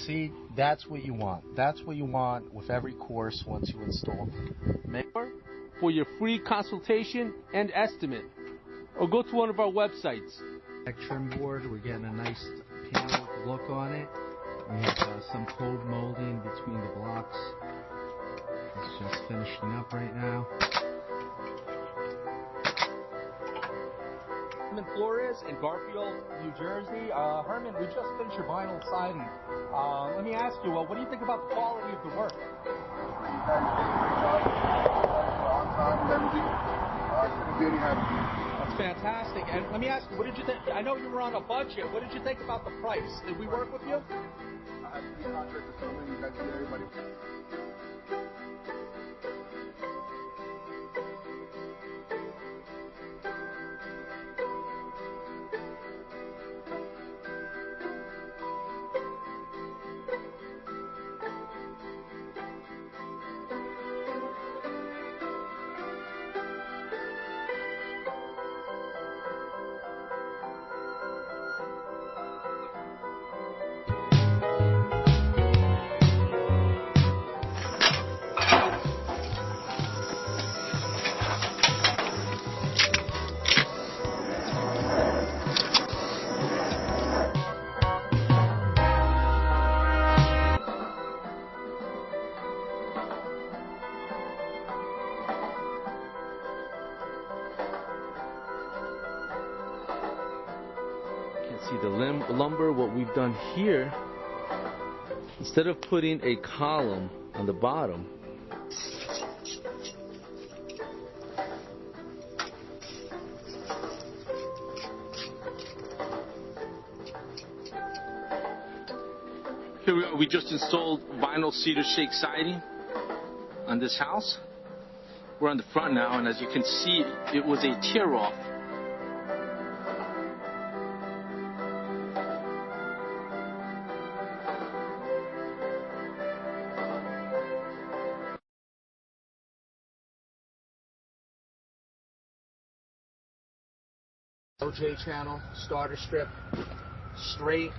see, that's what you want. That's what you want with every course once you install. Make for your free consultation and estimate, or go to one of our websites. Trim board, we're getting a nice panel look on it. We have some cold molding between the blocks. It's just finishing up right now. Herman Flores in Garfield, New Jersey. Herman, we just finished your vinyl siding. Let me ask you, what do you think about the quality of the work? That's fantastic. And let me ask you, what did you think? I know you were on a budget. What did you think about the price? Did we work with you? I have 3 contractors coming. You guys get everybody. See the lumber, what we've done here, instead of putting a column on the bottom, here we just installed vinyl cedar shake siding on this house. We're on the front now, and as you can see, it was a tear off. OJ channel, starter strip, straight,